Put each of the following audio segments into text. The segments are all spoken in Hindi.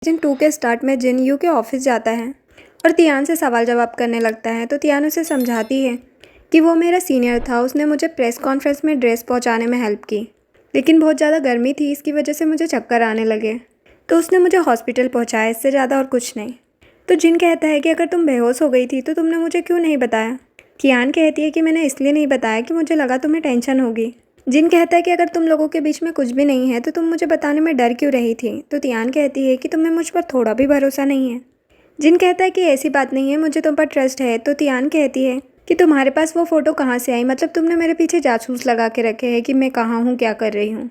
सीजन 2 के स्टार्ट में जिन यू के ऑफिस जाता है और तियान से सवाल जवाब करने लगता है तो तियान उसे समझाती है कि वो मेरा सीनियर था, उसने मुझे प्रेस कॉन्फ्रेंस में ड्रेस पहुंचाने में हेल्प की, लेकिन बहुत ज़्यादा गर्मी थी, इसकी वजह से मुझे चक्कर आने लगे तो उसने मुझे हॉस्पिटल पहुंचाया, इससे ज़्यादा और कुछ नहीं। तो जिन कहता है कि अगर तुम बेहोश हो गई थी तो तुमने मुझे क्यों नहीं बताया। तियान कहती है कि मैंने इसलिए नहीं बताया कि मुझे लगा तुम्हें टेंशन होगी। जिन कहता है कि अगर तुम लोगों के बीच में कुछ भी नहीं है तो तुम मुझे बताने में डर क्यों रही थी। तो तियान कहती है कि तुम्हें मुझ पर थोड़ा भी भरोसा नहीं है। जिन कहता है कि ऐसी बात नहीं है, मुझे तुम पर ट्रस्ट है। तो तियान कहती है कि तुम्हारे पास वो फ़ोटो कहाँ से आई, मतलब तुमने मेरे पीछे जासूस लगा के रखे हैं कि मैं कहाँ हूँ, क्या कर रही हूँ।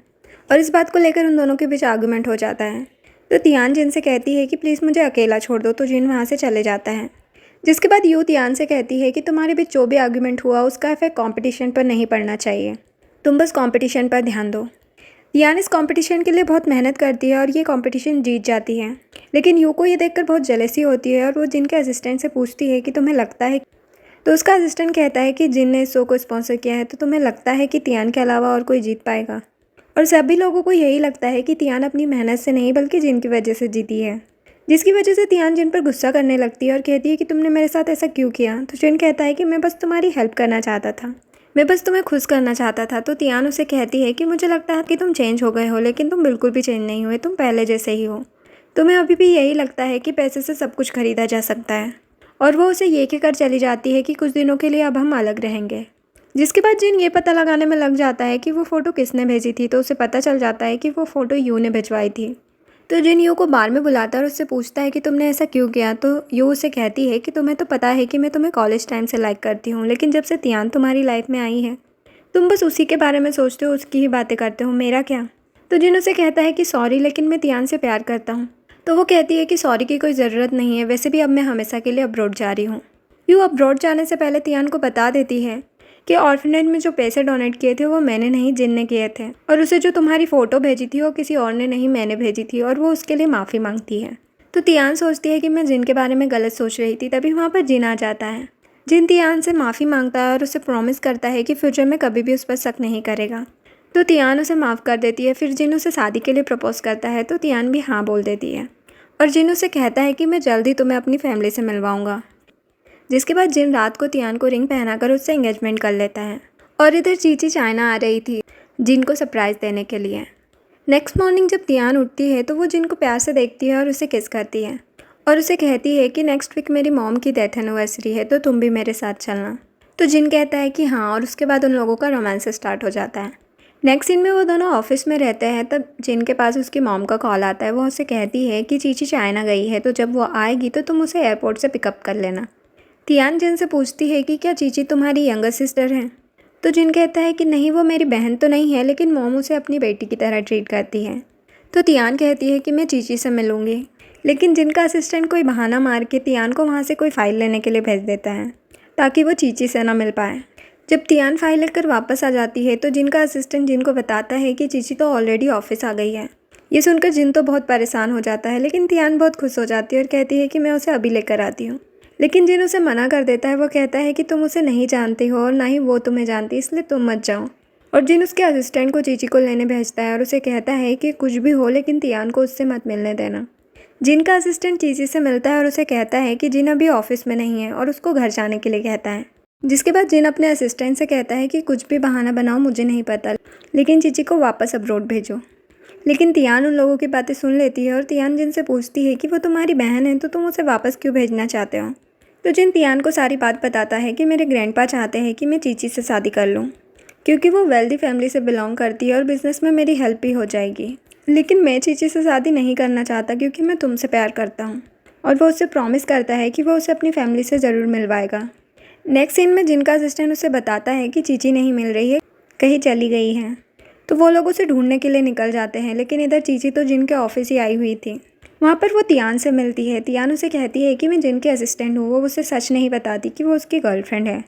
और इस बात को लेकर उन दोनों के बीच आर्गूमेंट हो जाता है। तो तियान जिन से कहती है कि प्लीज़ मुझे अकेला छोड़ दो, तो जिन वहाँ से चले जाता है। जिसके बाद यू तियान से कहती है कि तुम्हारे बीच जो भी आर्गूमेंट हुआ उसका इफेक्ट कॉम्पिटिशन पर नहीं पड़ना चाहिए, तुम बस कंपटीशन पर ध्यान दो। तियान इस कंपटीशन के लिए बहुत मेहनत करती है और ये कंपटीशन जीत जाती है, लेकिन यू को ये देखकर बहुत जेलसी होती है और वो जिन के असिस्टेंट से पूछती है कि तुम्हें लगता है। तो उसका असिस्टेंट कहता है कि जिन ने इस शो को स्पॉन्सर किया है तो तुम्हें लगता है कि तियान के अलावा और कोई जीत पाएगा। और सभी लोगों को यही लगता है कि तियान अपनी मेहनत से नहीं बल्कि जिन की वजह से जीती है, जिसकी वजह से तियान जिन पर गुस्सा करने लगती है और कहती है कि तुमने मेरे साथ ऐसा क्यों किया। तो जिन कहता है कि मैं बस तुम्हारी हेल्प करना चाहता था, मैं बस तुम्हें खुश करना चाहता था। तो तियान उसे कहती है कि मुझे लगता है कि तुम चेंज हो गए हो, लेकिन तुम बिल्कुल भी चेंज नहीं हुए, तुम पहले जैसे ही हो। तुम्हें अभी भी यही लगता है कि पैसे से सब कुछ खरीदा जा सकता है। और वो उसे ये कहकर चली जाती है कि कुछ दिनों के लिए अब हम अलग रहेंगे। जिसके बाद जिन ये पता लगाने में लग जाता है कि वो फ़ोटो किसने भेजी थी, तो उसे पता चल जाता है कि वो फ़ोटो यू ने भिजवाई थी। तो जिन यू को बार में बुलाता है और उससे पूछता है कि तुमने ऐसा क्यों किया। तो यू उसे कहती है कि तुम्हें तो पता है कि मैं तुम्हें कॉलेज टाइम से लाइक करती हूँ, लेकिन जब से तियान तुम्हारी लाइफ में आई है तुम बस उसी के बारे में सोचते हो, उसकी ही बातें करते हो, मेरा क्या। तो जिन उसे कहता है कि सॉरी, लेकिन मैं तियान से प्यार करता हूँ। तो वो कहती है कि सॉरी की कोई ज़रूरत नहीं है, वैसे भी अब मैं हमेशा के लिए अब्रॉड जा रही हूँ। यू अब्रॉड जाने से पहले तियान को बता देती है कि ऑर्फनेज में जो पैसे डोनेट किए थे वो मैंने नहीं, जिन ने किए थे, और उसे जो तुम्हारी फ़ोटो भेजी थी वो किसी और ने नहीं, मैंने भेजी थी, और वो उसके लिए माफ़ी मांगती है। तो तियान सोचती है कि मैं जिन के बारे में गलत सोच रही थी, तभी वहाँ पर जिन आ जाता है। जिन तियान से माफ़ी मांगता है और उसे प्रॉमिस करता है कि फ्यूचर में कभी भी उस पर शक नहीं करेगा। तो तियान उसे माफ़ कर देती है। फिर जिन उसे शादी के लिए प्रपोज करता है तो तियान भी हाँ बोल देती है, और जिन उसे कहता है कि मैं जल्द ही तुम्हें अपनी फैमिली से मिलवाऊंगा। जिसके बाद जिन रात को तियान को रिंग पहनाकर उससे एंगेजमेंट कर लेता है। और इधर चीची चाइना आ रही थी जिन को सरप्राइज़ देने के लिए। नेक्स्ट मॉर्निंग जब तियान उठती है तो वो जिन को प्यार से देखती है और उसे किस करती है और उसे कहती है कि नेक्स्ट वीक मेरी मॉम की डेथ एनिवर्सरी है, तो तुम भी मेरे साथ चलना। तो जिन कहता है कि हाँ, और उसके बाद उन लोगों का रोमांस स्टार्ट हो जाता है। नेक्स्ट सीन में वो दोनों ऑफिस में रहते हैं, तब जिन के पास उसकी मॉम का कॉल आता है। वो उसे कहती है कि चीची चाइना गई है, तो जब वो आएगी तो तुम उसे एयरपोर्ट से पिकअप कर लेना। तियान जिन से पूछती है कि क्या चीची तुम्हारी यंगर सिस्टर है। तो जिन कहता है कि नहीं, वो मेरी बहन तो नहीं है, लेकिन मॉम उसे अपनी बेटी की तरह ट्रीट करती है। तो तियान कहती है कि मैं चीची से मिलूँगी, लेकिन जिनका असिस्टेंट कोई बहाना मार के तियान को वहाँ से कोई फ़ाइल लेने के लिए भेज देता है ताकि वो चीची से ना मिल पाए। जब तियान फ़ाइल लेकर वापस आ जाती है तो जिनका असिस्टेंट जिनको बताता है कि चीची तो ऑलरेडी ऑफिस आ गई है। ये सुनकर जिन तो बहुत परेशान हो जाता है, लेकिन तियान बहुत खुश हो जाती है और कहती है कि मैं उसे अभी लेकर आती हूँ। लेकिन जिन उसे मना कर देता है। वो कहता है कि तुम उसे नहीं जानती हो और ना ही वो तुम्हें जानती, इसलिए तुम मत जाओ। और जिन उसके असिस्टेंट को चीची को लेने भेजता है और उसे कहता है कि कुछ भी हो लेकिन तियान को उससे मत मिलने देना। जिन का असिस्टेंट चीची से मिलता है और उसे कहता है कि जिन अभी ऑफिस में नहीं है और उसको घर जाने के लिए कहता है। जिसके बाद जिन अपने असिस्टेंट से कहता है कि कुछ भी बहाना बनाओ, मुझे नहीं पता, लेकिन चीची को वापस अब्रॉड भेजो। लेकिन तियान उन लोगों की बातें सुन लेती है और तियान जिन से पूछती है कि वो तुम्हारी बहन है, तो तुम उसे वापस क्यों भेजना चाहते हो। तो जिन तियान को सारी बात बताता है कि मेरे ग्रैंडपा चाहते हैं कि मैं चीची से शादी कर लूँ, क्योंकि वो वेल्दी फैमिली से बिलोंग करती है और बिज़नेस में मेरी हेल्प भी हो जाएगी। लेकिन मैं चीची से शादी नहीं करना चाहता क्योंकि मैं तुमसे प्यार करता हूँ। और वो उससे प्रॉमिस करता है कि वो उसे अपनी फैमिली से ज़रूर मिलवाएगा। नेक्स्ट सीन में जिनका असिस्टेंट उसे बताता है कि चीची नहीं मिल रही है, कहीं चली गई है। तो वो लोग उसे ढूंढने के लिए निकल जाते हैं, लेकिन इधर चीची तो जिनके ऑफिस ही आई हुई थी। वहाँ पर वो तियान से मिलती है। तियान उसे कहती है कि मैं जिनके असिस्टेंट हूँ। वो उसे सच नहीं बताती कि वो उसकी गर्लफ्रेंड है।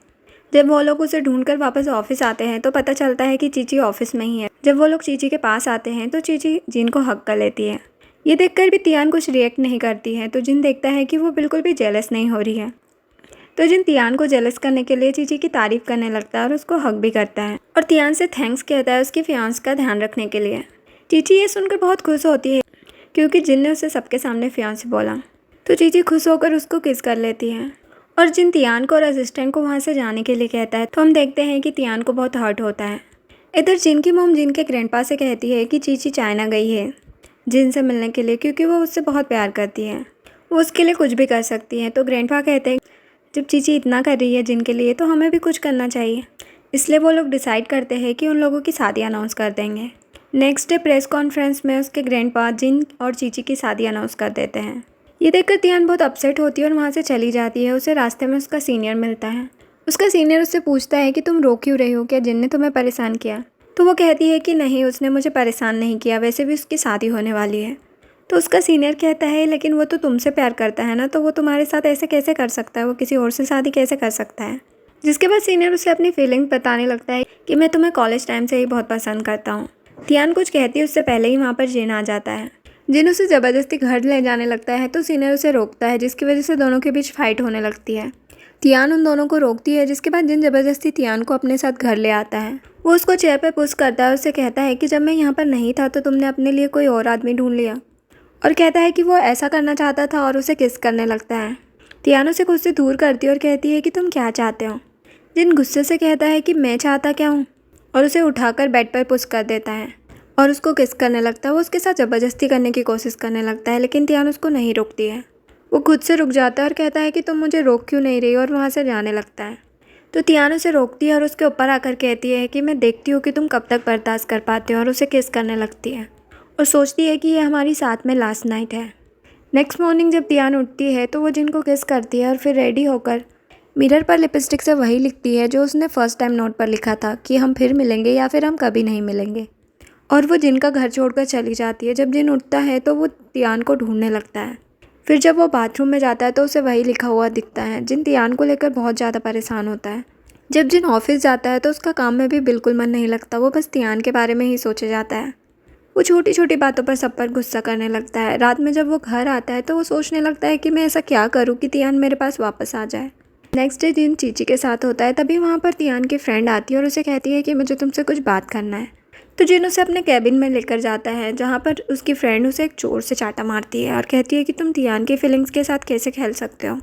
जब वो लोग उसे ढूंढकर वापस ऑफिस आते हैं तो पता चलता है कि चीची ऑफिस में ही है। जब वो लोग चीची के पास आते हैं तो चीची जिन को हक कर लेती है। ये देखकर भी तियान कुछ रिएक्ट नहीं करती है। तो जिन देखता है कि वो बिल्कुल भी जेलस नहीं हो रही है। तो जिन तियान को जेलस करने के लिए चीची की तारीफ़ करने लगता है और उसको हक भी करता है और तियान से थैंक्स कहता है उसकी फियांस का ध्यान रखने के लिए। चीची ये सुनकर बहुत खुश होती है क्योंकि जिन ने उसे सबके सामने फियांसे बोला। तो चीची खुश होकर उसको किस कर लेती है और जिन तियान को और असिस्टेंट को वहाँ से जाने के लिए कहता है। तो हम देखते हैं कि तियान को बहुत हर्ट होता है। इधर जिन की मॉम जिन के ग्रैंडपा से कहती है कि चीची चाइना गई है जिन से मिलने के लिए, क्योंकि वो उससे बहुत प्यार करती है, वो उसके लिए कुछ भी कर सकती है। तो ग्रैंडपा कहते हैं जब चीची इतना कर रही है जिन के लिए तो हमें भी कुछ करना चाहिए। इसलिए वो लोग डिसाइड करते हैं कि उन लोगों की शादी अनाउंस कर देंगे। नेक्स्ट डे प्रेस कॉन्फ्रेंस में उसके ग्रैंडपा जिन और चीची की शादी अनाउंस कर देते हैं। ये देखकर तियान बहुत अपसेट होती है और वहाँ से चली जाती है। उसे रास्ते में उसका सीनियर मिलता है। उसका सीनियर उससे पूछता है कि तुम रो क्यों रही हो, क्या जिन ने तुम्हें परेशान किया? तो वो कहती है कि नहीं, उसने मुझे परेशान नहीं किया, वैसे भी उसकी शादी होने वाली है। तो उसका सीनियर कहता है लेकिन वो तो तुमसे प्यार करता है ना, तो वो तुम्हारे साथ ऐसे कैसे कर सकता है, वो किसी और से शादी कैसे कर सकता है? जिसके बाद सीनियर उसे अपनी फीलिंग बताने लगता है कि मैं तुम्हें कॉलेज टाइम से ही बहुत पसंद करता हूँ। तियान कुछ कहती है उससे पहले ही वहाँ पर जिन आ जाता है। जिन उसे ज़बरदस्ती घर ले जाने लगता है तो सीनियर उसे रोकता है, जिसकी वजह से दोनों के बीच फाइट होने लगती है। तियान उन दोनों को रोकती है, जिसके बाद जिन ज़बरदस्ती तियान को अपने साथ घर ले आता है। वो उसको चेयर पे पुश करता है और उससे कहता है कि जब मैं यहाँ पर नहीं था तो तुमने अपने लिए कोई और आदमी ढूंढ लिया, और कहता है कि वो ऐसा करना चाहता था और उसे किस करने लगता है। तियान उसे खुद से दूर करती है और कहती है कि तुम क्या चाहते हो? जिन गुस्से से कहता है कि मैं चाहता क्या हूँ, और उसे उठाकर बेड पर पुश कर देता है और उसको किस करने लगता है। वो उसके साथ ज़बरदस्ती करने की कोशिश करने लगता है, लेकिन तियान उसको नहीं रोकती है। वो खुद से रुक जाता है और कहता है कि तुम मुझे रोक क्यों नहीं रही, और वहाँ से जाने लगता है। तो तियान उसे रोकती है और उसके ऊपर आकर कहती है कि मैं देखती हूँ कि तुम कब तक बर्दाश्त कर पाते हो, और उसे किस करने लगती है और सोचती है कि ये हमारी साथ में लास्ट नाइट है। नेक्स्ट मॉर्निंग जब तियान उठती है तो वो जिन को किस करती है और फिर रेडी होकर मिरर पर लिपस्टिक से वही लिखती है जो उसने फर्स्ट टाइम नोट पर लिखा था कि हम फिर मिलेंगे या फिर हम कभी नहीं मिलेंगे। और वो जिन का घर छोड़कर चली जाती है। जब जिन उठता है तो वो तियान को ढूंढने लगता है। फिर जब वो बाथरूम में जाता है तो उसे वही लिखा हुआ दिखता है। जिन तियान को लेकर बहुत ज़्यादा परेशान होता है। जब जिन ऑफिस जाता है तो उसका काम में भी बिल्कुल मन नहीं लगता, वो बस तियान के बारे में ही सोचे जाता है। वो छोटी छोटी बातों पर सब पर गुस्सा करने लगता है। रात में जब वो घर आता है तो वो सोचने लगता है कि मैं ऐसा क्या करूँ कि तियान मेरे पास वापस आ जाए। नेक्स्ट डे जिन चीची के साथ होता है, तभी वहाँ पर तियान की फ्रेंड आती है और उसे कहती है कि मुझे तुमसे कुछ बात करना है। तो जिन उसे अपने कैबिन में लेकर जाता है, जहाँ पर उसकी फ्रेंड उसे एक जोर से चाटा मारती है और कहती है कि तुम तियान की फीलिंग्स के साथ कैसे खेल सकते हो।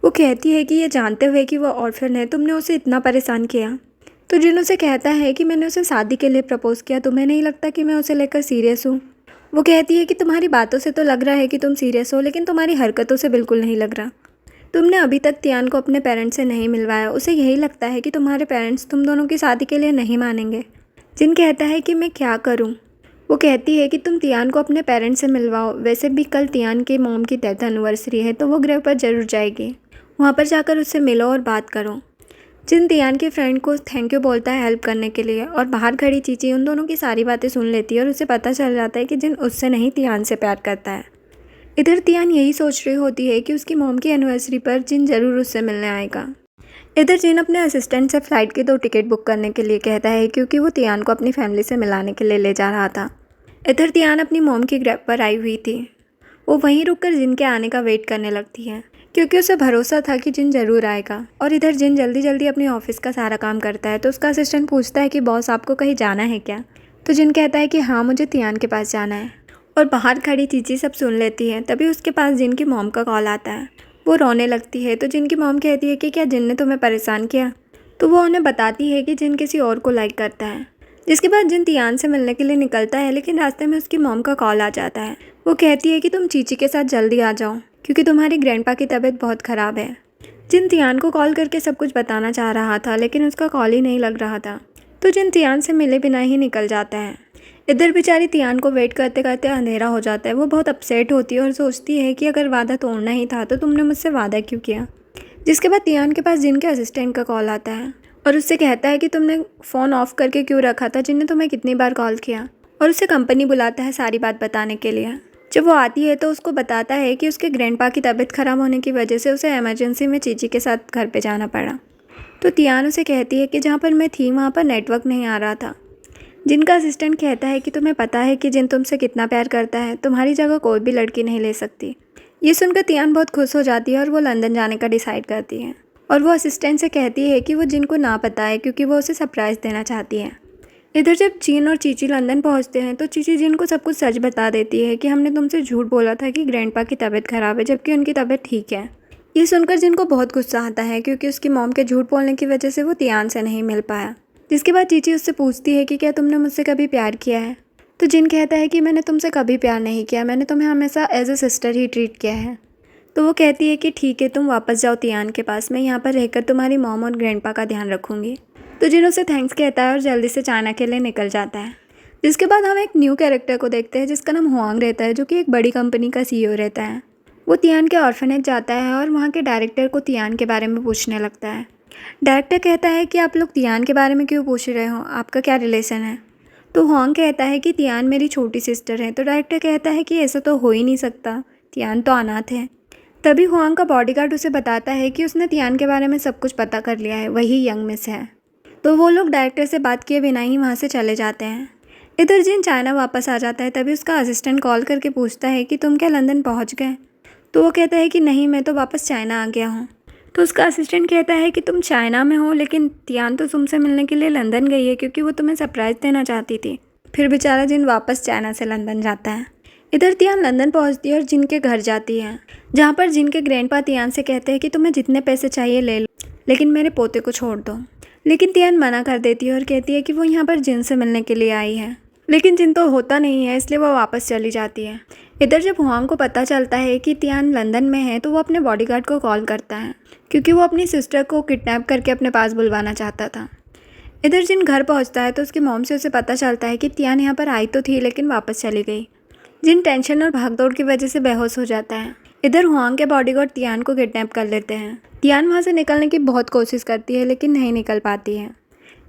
वो कहती है कि ये जानते हुए कि वो ऑर्फन है तुमने उसे इतना परेशान किया। तो जिन उसे कहता है कि मैंने उसे शादी के लिए प्रपोज़ किया, तुम्हें नहीं लगता कि मैं उसे लेकर सीरियस हूँ? वो कहती है कि तुम्हारी बातों से तो लग रहा है कि तुम सीरियस हो, लेकिन तुम्हारी हरकतों से बिल्कुल नहीं लग रहा। तुमने अभी तक तियान को अपने पेरेंट्स से नहीं मिलवाया। उसे यही लगता है कि तुम्हारे पेरेंट्स तुम दोनों की शादी के लिए नहीं मानेंगे। जिन कहता है कि मैं क्या करूं? वो कहती है कि तुम तियान को अपने पेरेंट्स से मिलवाओ। वैसे भी कल तियान के मॉम की डेथ एनिवर्सरी है तो वो ग्रह पर ज़रूर जाएगी। वहाँ पर जाकर उससे मिलो और बात करो। जिन तियान के फ्रेंड को थैंक यू बोलता है हेल्प करने के लिए, और बाहर खड़ी चीची उन दोनों की सारी बातें सुन लेती है और उसे पता चल जाता है कि जिन उससे नहीं तियान से प्यार करता है। इधर तियान यही सोच रही होती है कि उसकी मॉम की एनिवर्सरी पर जिन ज़रूर उससे मिलने आएगा। इधर जिन अपने असिस्टेंट से फ़्लाइट की 2 टिकट बुक करने के लिए कहता है, क्योंकि वो तियान को अपनी फैमिली से मिलाने के लिए ले जा रहा था। इधर तियान अपनी मॉम की ग्रैब पर आई हुई थी। वो वहीं रुककर जिन के आने का वेट करने लगती है, क्योंकि उसे भरोसा था कि जिन ज़रूर आएगा। और इधर जिन जल्दी जल्दी अपनी ऑफिस का सारा काम करता है। तो उसका असिस्टेंट पूछता है कि बॉस आपको कहीं जाना है क्या? तो जिन कहता है कि हाँ, मुझे तियान के पास जाना है। और बाहर खड़ी चीची सब सुन लेती है। तभी उसके पास जिन की मॉम का कॉल आता है। वो रोने लगती है। तो जिन की मॉम कहती है कि क्या जिन ने तुम्हें परेशान किया? तो वो उन्हें बताती है कि जिन किसी और को लाइक करता है। जिसके बाद जिन तियान से मिलने के लिए निकलता है, लेकिन रास्ते में उसकी मॉम का कॉल आ जाता है। वो कहती है कि तुम चीची के साथ जल्दी आ जाओ, क्योंकि तुम्हारी ग्रैंडपा की तबीयत बहुत ख़राब है। जिन तियान को कॉल करके सब कुछ बताना चाह रहा था, लेकिन उसका कॉल ही नहीं लग रहा था। तो जिन तियान से मिले बिना ही निकल जाता है। इधर बेचारी तियान को वेट करते करते अंधेरा हो जाता है। वो बहुत अपसेट होती है और सोचती है कि अगर वादा तोड़ना ही था तो तुमने मुझसे वादा क्यों किया। जिसके बाद तियान के पास जिन के असिस्टेंट का कॉल आता है और उससे कहता है कि तुमने फ़ोन ऑफ करके क्यों रखा था, जिन ने तुम्हें कितनी बार कॉल किया। और उसे कंपनी बुलाता है सारी बात बताने के लिए। जब वो आती है तो उसको बताता है कि उसके ग्रैंडपा की तबीयत ख़राब होने की वजह से उसे इमरजेंसी में चीची के साथ घर पे जाना पड़ा। तो तियान उसे कहती है कि जहाँ पर मैं थी वहाँ पर नेटवर्क नहीं आ रहा था। जिनका असिस्टेंट कहता है कि तुम्हें पता है कि जिन तुमसे कितना प्यार करता है, तुम्हारी जगह कोई भी लड़की नहीं ले सकती। ये सुनकर तियान बहुत खुश हो जाती है और वो लंदन जाने का डिसाइड करती है। और वो असिस्टेंट से कहती है कि वो जिन को ना बताए, क्योंकि वो उसे सरप्राइज़ देना चाहती है। इधर जब जीन और चीची लंदन पहुंचते हैं तो चीची जीन को सब कुछ सच बता देती है कि हमने तुमसे झूठ बोला था कि ग्रैंडपा की तबीयत खराब है, जबकि उनकी तबीयत ठीक है। ये सुनकर जिन को बहुत गुस्सा आता है क्योंकि उसकी मॉम के झूठ बोलने की वजह से वो तियान से नहीं मिल पाया। जिसके बाद चीची उससे पूछती है कि क्या तुमने मुझसे कभी प्यार किया है। तो जिन कहता है कि मैंने तुमसे कभी प्यार नहीं किया, मैंने तुम्हें हमेशा एज अ सिस्टर ही ट्रीट किया है। तो वो कहती है कि ठीक है, तुम वापस जाओ तियान के पास, मैं यहाँ पर रहकर तुम्हारी मॉम और ग्रैंडपा का ध्यान रखूँगी। तो जिन उसे थैंक्स कहता है और जल्दी से चाइना के लिए निकल जाता है। जिसके बाद हम एक न्यू कैरेक्टर को देखते हैं जिसका नाम हुआंग रहता है, जो कि एक बड़ी कंपनी का सीईओ रहता है। वो तियान के ऑर्फनेज जाता है और वहाँ के डायरेक्टर को तियान के बारे में पूछने लगता है। डायरेक्टर कहता है कि आप लोग तियान के बारे में क्यों पूछ रहे हो, आपका क्या रिलेशन है। तो हुआंग कहता है कि तियान मेरी छोटी सिस्टर है। तो डायरेक्टर कहता है कि ऐसा तो हो ही नहीं सकता, तियान तो अनाथ है। तभी हुआंग का बॉडीगार्ड उसे बताता है कि उसने तियान के बारे में सब कुछ पता कर लिया है, वही यंग मिस है। तो वो लोग डायरेक्टर से बात किए बिना ही वहाँ से चले जाते हैं। इधर जिन चाइना वापस आ जाता है तभी उसका असिस्टेंट कॉल करके पूछता है कि तुम क्या लंदन पहुँच गए। तो वो कहता है कि नहीं, मैं तो वापस चाइना आ गया हूँ। तो उसका असिस्टेंट कहता है कि तुम चाइना में हो, लेकिन तियान तो तुमसे मिलने के लिए लंदन गई है क्योंकि वो तुम्हें सरप्राइज़ देना चाहती थी। फिर बेचारा जिन वापस चाइना से लंदन जाता है। इधर तियान लंदन पहुंचती है और जिन के घर जाती है, जहाँ पर जिन के ग्रैंडपा तियान से कहते हैं कि तुम्हें जितने पैसे चाहिए ले लो, लेकिन मेरे पोते को छोड़ दो। लेकिन तियान मना कर देती है और कहती है कि वो यहाँ पर जिन से मिलने के लिए आई है, लेकिन जिन तो होता नहीं है, इसलिए वो वापस चली जाती है। इधर जब हुआंग को पता चलता है कि तियान लंदन में है तो वो अपने बॉडीगार्ड को कॉल करता है क्योंकि वो अपनी सिस्टर को किडनैप करके अपने पास बुलवाना चाहता था। इधर जिन घर पहुंचता है तो उसकी मॉम से उसे पता चलता है कि तियान यहाँ पर आई तो थी लेकिन वापस चली गई। जिन टेंशन और भागदौड़ की वजह से बेहोश हो जाता है। इधर हुआंग के बॉडीगार्ड तियान को किडनैप कर लेते हैं। तियान वहाँ से निकलने की बहुत कोशिश करती है लेकिन नहीं निकल पाती है।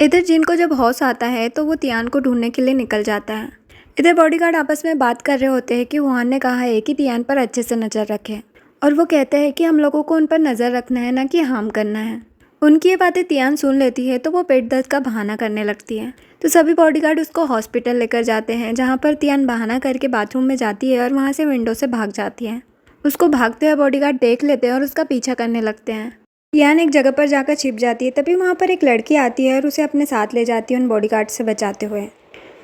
इधर जिन को जब होश आता है तो वो तियान को ढूंढने के लिए निकल जाता है। इधर बॉडीगार्ड आपस में बात कर रहे होते हैं कि हुआन ने कहा है कि तियान पर अच्छे से नज़र रखें, और वो कहते हैं कि हम लोगों को उन पर नज़र रखना है, ना कि हार्म करना है। उनकी ये बातें तियान सुन लेती है तो वो पेट दर्द का बहाना करने लगती है। तो सभी बॉडीगार्ड उसको हॉस्पिटल लेकर जाते हैं, जहाँ पर तियान बहाना करके बाथरूम में जाती है और वहाँ से विंडो से भाग जाती है। उसको भागते हुए बॉडीगार्ड देख लेते हैं और उसका पीछा करने लगते हैं। तियान एक जगह पर जाकर छिप जाती है, तभी वहाँ पर एक लड़की आती है और उसे अपने साथ ले जाती है उन बॉडीगार्ड से बचाते हुए।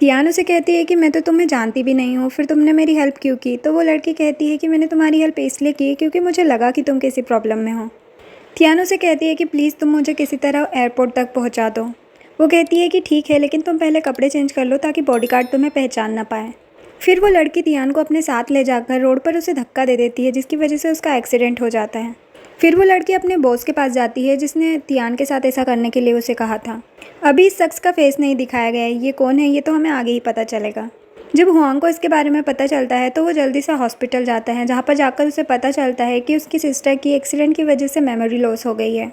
तियान उसे कहती है कि मैं तो तुम्हें जानती भी नहीं हूँ, फिर तुमने मेरी हेल्प क्यों की। तो वो लड़की कहती है कि मैंने तुम्हारी हेल्प इसलिए की क्योंकि मुझे लगा कि तुम किसी प्रॉब्लम में हो। तियान उसे कहती है कि प्लीज़ तुम मुझे किसी तरह एयरपोर्ट तक पहुँचा दो। वो कहती है कि ठीक है, लेकिन तुम पहले कपड़े चेंज कर लो ताकि बॉडीगार्ड तुम्हें पहचान ना पाए। फिर वो लड़की तियान को अपने साथ ले जाकर रोड पर उसे धक्का दे देती है, जिसकी वजह से उसका एक्सीडेंट हो जाता है। फिर वो लड़की अपने बॉस के पास जाती है जिसने तियान के साथ ऐसा करने के लिए उसे कहा था। अभी इस शख्स का फेस नहीं दिखाया गया है, ये कौन है ये तो हमें आगे ही पता चलेगा। जब हुआंग को इसके बारे में पता चलता है तो वो जल्दी से हॉस्पिटल जाता है, जहाँ पर जाकर उसे पता चलता है कि उसकी सिस्टर की एक्सीडेंट की वजह से मेमोरी लॉस हो गई है।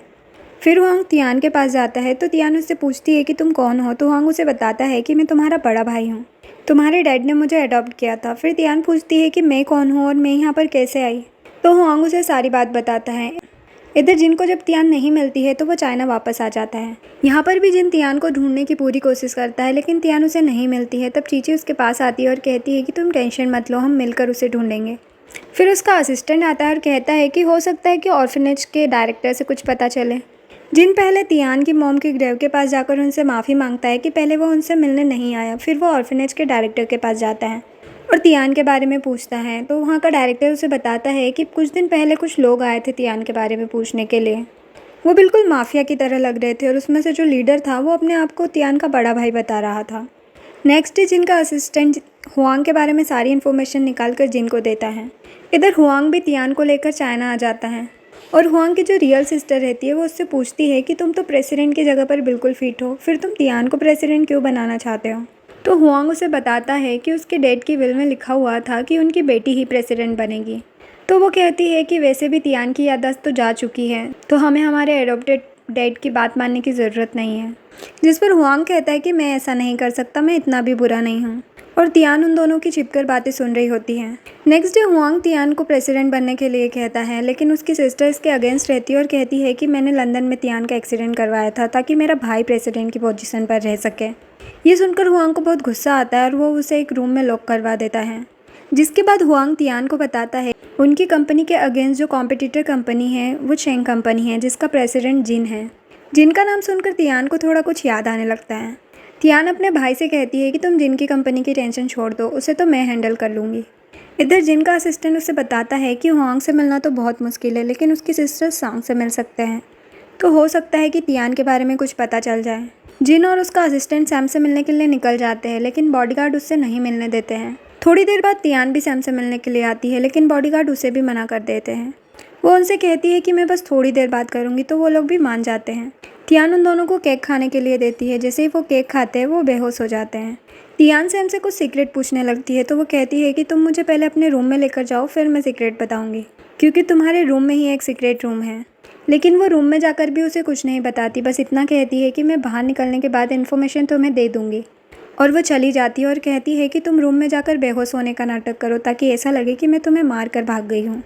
फिर हुआंग तियान के पास जाता है तो तियान उससे पूछती है कि तुम कौन हो। तो हुआंग उसे बताता है कि मैं तुम्हारा बड़ा भाई हूँ, तुम्हारे डैड ने मुझे अडॉप्ट किया था। फिर तियान पूछती है कि मैं कौन हूँ और मैं यहाँ पर कैसे आई। तो हुआंग उसे सारी बात बताता है। इधर जिन को जब तियान नहीं मिलती है तो वो चाइना वापस आ जाता है। यहाँ पर भी जिन तियान को ढूंढने की पूरी कोशिश करता है, लेकिन तियान उसे नहीं मिलती है। तब चीची उसके पास आती है और कहती है कि तुम टेंशन मत लो, हम मिलकर उसे ढूंढेंगे। फिर उसका असिस्टेंट आता है और कहता है कि हो सकता है कि ऑर्फनेज के डायरेक्टर से कुछ पता चले। जिन पहले तियान की मॉम के ग्रेव के पास जाकर उनसे माफ़ी मांगता है कि पहले वो उनसे मिलने नहीं आया। फिर वो ऑर्फनेज के डायरेक्टर के पास जाता है और तियान के बारे में पूछता है। तो वहाँ का डायरेक्टर उसे बताता है कि कुछ दिन पहले कुछ लोग आए थे तियान के बारे में पूछने के लिए। वो बिल्कुल माफिया की तरह लग रहे थे और उसमें से जो लीडर था वो अपने आप को तियान का बड़ा भाई बता रहा था। नेक्स्ट डे जिन का असिस्टेंट हुआंग के बारे में सारी इन्फॉर्मेशन निकाल कर जिन को देता है। इधर हुआंग भी तियान को लेकर चाइना आ जाता है और हुआंग की जो रियल सिस्टर रहती है वो उससे पूछती है कि तुम तो प्रेसिडेंट की जगह पर बिल्कुल फिट हो, फिर तुम तियान को प्रेसिडेंट क्यों बनाना चाहते हो। तो हुआंग उसे बताता है कि उसके डैड की विल में लिखा हुआ था कि उनकी बेटी ही प्रेसिडेंट बनेगी। तो वो कहती है कि वैसे भी तियान की याददाश्त तो जा चुकी है, तो हमें हमारे एडॉप्टेड डैड की बात मानने की ज़रूरत नहीं है। जिस पर हुआंग कहता है कि मैं ऐसा नहीं कर सकता, मैं इतना भी बुरा नहीं हूँ। और तियान उन दोनों की छिपकर बातें सुन रही होती हैं। नेक्स्ट डे हुआंग तियान को प्रेसिडेंट बनने के लिए कहता है, लेकिन उसकी सिस्टर इसके अगेंस्ट रहती है और कहती है कि मैंने लंदन में तियान का एक्सीडेंट करवाया था ताकि मेरा भाई प्रेसिडेंट की पोजीशन पर रह सके। ये सुनकर हुआंग को बहुत गुस्सा आता है और वो उसे एक रूम में लॉक करवा देता है। जिसके बाद हुआंग तियान को बताता है उनकी कंपनी के अगेंस्ट जो कॉम्पिटिटर कंपनी है वो चेंग कंपनी है, जिसका प्रेसिडेंट जिन है। जिन का नाम सुनकर तियान को थोड़ा कुछ याद आने लगता है। तियान अपने भाई से कहती है कि तुम जिन की कंपनी की टेंशन छोड़ दो, उसे तो मैं हैंडल कर लूँगी। इधर जिन का असिस्टेंट उसे बताता है कि हुआंग से मिलना तो बहुत मुश्किल है, लेकिन उसकी सिस्टर सांग से मिल सकते हैं, तो हो सकता है कि तियान के बारे में कुछ पता चल जाए। जिन और उसका असिस्टेंट सैम से मिलने के लिए निकल जाते हैं, लेकिन बॉडीगार्ड उससे नहीं मिलने देते हैं। थोड़ी देर बाद तियान भी सैम से मिलने के लिए आती है, लेकिन बॉडीगार्ड उसे भी मना कर देते हैं। वो उनसे कहती है कि मैं बस थोड़ी देर बात करूँगी, तो वो लोग भी मान जाते हैं। तियान उन दोनों को केक खाने के लिए देती है। जैसे ही वो केक खाते हैं वो बेहोश हो जाते हैं। तियान सैम से कुछ सीक्रेट पूछने लगती है, तो वो कहती है कि तुम मुझे पहले अपने रूम में लेकर जाओ, फिर मैं सीक्रेट बताऊँगी, क्योंकि तुम्हारे रूम में ही एक सीक्रेट रूम है। लेकिन वो रूम में जाकर भी उसे कुछ नहीं बताती, बस इतना कहती है कि मैं बाहर निकलने के बाद इन्फॉर्मेशन तुम्हें दे दूँगी। और वो चली जाती है और कहती है कि तुम रूम में जाकर बेहोश होने का नाटक करो, ताकि ऐसा लगे कि मैं तुम्हें मार कर भाग गई हूँ,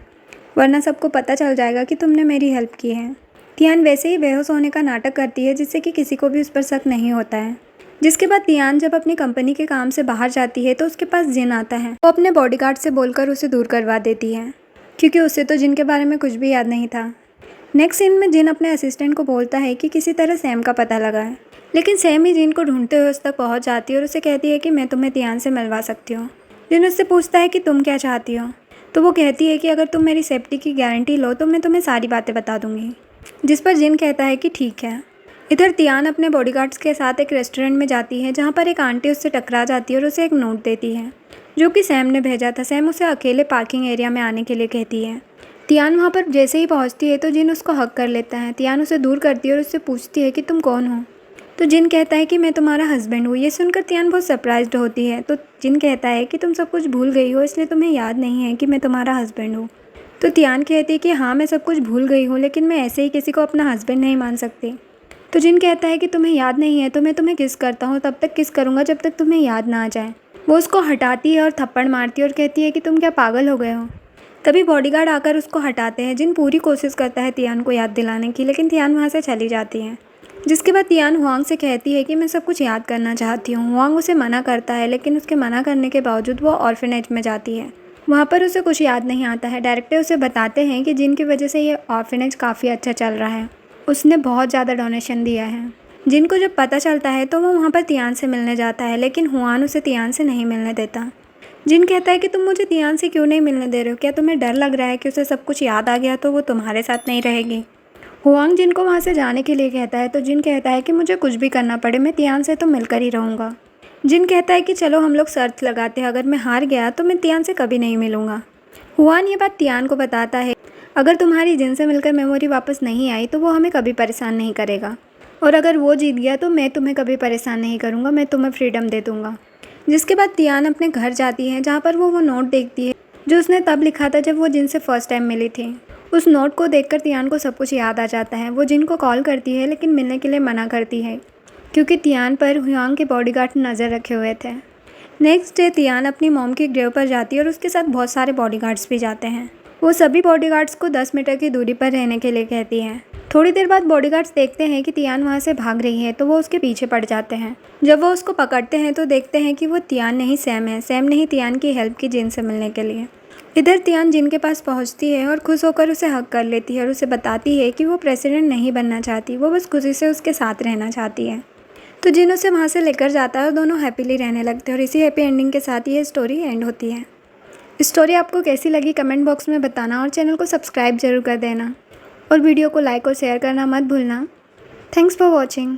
वरना सबको पता चल जाएगा कि तुमने मेरी हेल्प की है। तियान वैसे ही बेहोश होने का नाटक करती है, जिससे कि किसी को भी उस पर शक नहीं होता है। जिसके बाद तियान जब अपनी कंपनी के काम से बाहर जाती है, तो उसके पास जिन आता है। वो अपने बॉडीगार्ड से बोलकर उसे दूर करवा देती है, क्योंकि उसे तो जिन के बारे में कुछ भी याद नहीं था। नेक्स्ट सीन में जिन अपने असिस्टेंट को बोलता है कि किसी तरह सैम का पता लगा है, लेकिन सैम ही जिन को ढूंढते हुए उस तक पहुंच जाती है और उसे कहती है कि मैं तुम्हें तियान से मिलवा सकती हूँ। जिन उससे पूछता है कि तुम क्या चाहती हो, तो वो कहती है कि अगर तुम मेरी सेफ्टी की गारंटी लो तो मैं तुम्हें सारी बातें बता दूंगी। जिस पर जिन कहता है कि ठीक है। इधर तियान अपने बॉडीगार्ड्स के साथ एक रेस्टोरेंट में जाती है, जहाँ पर एक आंटी उससे टकरा जाती है और उसे एक नोट देती है, जो कि सैम ने भेजा था। सैम उसे अकेले पार्किंग एरिया में आने के लिए कहती है। तियान वहाँ पर जैसे ही पहुँचती है तो जिन उसको हक कर लेता है। तियान उसे दूर करती है और उससे पूछती है कि तुम कौन हो, तो जिन कहता है कि मैं तुम्हारा हस्बैंड हूँ। ये सुनकर तियान बहुत सरप्राइज्ड होती है। तो जिन कहता है कि तुम सब कुछ भूल गई हो, इसलिए तुम्हें याद नहीं है कि मैं तुम्हारा हस्बैंड हूँ। तो तियान कहती है कि हाँ, मैं सब कुछ भूल गई हूँ, लेकिन मैं ऐसे ही किसी को अपना हस्बैंड नहीं मान सकती। तो जिन कहता है कि तुम्हें याद नहीं है तो मैं तुम्हें किस करता हूँ, तब तक किस करूँगा जब तक तुम्हें याद ना आ जाए। वो उसको हटाती है और थप्पड़ मारती है और कहती है कि तुम क्या पागल हो गए हो। तभी बॉडीगार्ड आकर उसको हटाते हैं। जिन पूरी कोशिश करता है तियान को याद दिलाने की, लेकिन तियान वहाँ से चली जाती है। जिसके बाद तियान हुआंग से कहती है कि मैं सब कुछ याद करना चाहती हूँ। हुआंग उसे मना करता है, लेकिन उसके मना करने के बावजूद वो ऑर्फनेज में जाती है। वहाँ पर उसे कुछ याद नहीं आता है। डायरेक्टर उसे बताते हैं कि जिनकी वजह से ये ऑर्फनेज काफ़ी अच्छा चल रहा है, उसने बहुत ज़्यादा डोनेशन दिया है। जिनको जब पता चलता है तो वो वहाँ पर तियान से मिलने जाता है, लेकिन हुआन उसे तियान से नहीं मिलने देता। जिन कहता है कि तुम मुझे तियान से क्यों नहीं मिलने दे रहे हो, क्या तुम्हें डर लग रहा है कि उसे सब कुछ याद आ गया तो वो तुम्हारे साथ नहीं रहेगी। हुआंग जिन को वहाँ से जाने के लिए कहता है, तो जिन कहता है कि मुझे कुछ भी करना पड़े मैं तियान से तो मिलकर ही रहूँगा। जिन कहता है कि चलो हम लोग शर्त लगाते हैं, अगर मैं हार गया तो मैं तियान से कभी नहीं मिलूँगा। हुआन ये बात तियान को बताता है, अगर तुम्हारी जिन से मिलकर मेमोरी वापस नहीं आई तो वो हमें कभी परेशान नहीं करेगा, और अगर वो जीत गया तो मैं तुम्हें कभी परेशान नहीं करूँगा, मैं तुम्हें फ्रीडम दे दूँगा। जिसके बाद तियान अपने घर जाती है, जहाँ पर वो नोट देखती है जो उसने तब लिखा था जब वो जिन से फर्स्ट टाइम मिली थी। उस नोट को देखकर तियान को सब कुछ याद आ जाता है। वो जिन को कॉल करती है, लेकिन मिलने के लिए मना करती है, क्योंकि तियान पर हुआंग के बॉडीगार्ड नज़र रखे हुए थे। नेक्स्ट डे तियान अपनी मॉम की ग्रेव पर जाती है और उसके साथ बहुत सारे बॉडीगार्ड्स भी जाते हैं। वो सभी बॉडीगार्ड्स को 10 मीटर की दूरी पर रहने के लिए कहती है। थोड़ी देर बाद बॉडीगार्ड्स देखते हैं कि तियान वहाँ से भाग रही है, तो वो उसके पीछे पड़ जाते हैं। जब वो उसको पकड़ते हैं तो देखते हैं कि वो तियान नहीं सैम है। सैम ने ही तियान की हेल्प की जिन से मिलने के लिए। इधर तियान जिन के पास पहुंचती है और खुश होकर उसे हक कर लेती है और उसे बताती है कि वो प्रेसिडेंट नहीं बनना चाहती, वो बस खुशी से उसके साथ रहना चाहती है। तो जिन उसे वहाँ से लेकर जाता है और दोनों हैप्पीली रहने लगते हैं, और इसी हैप्पी एंडिंग के साथ ये स्टोरी एंड होती है। स्टोरी आपको कैसी लगी कमेंट बॉक्स में बताना, और चैनल को सब्सक्राइब जरूर कर देना, और वीडियो को लाइक और शेयर करना मत भूलना। Thanks for watching.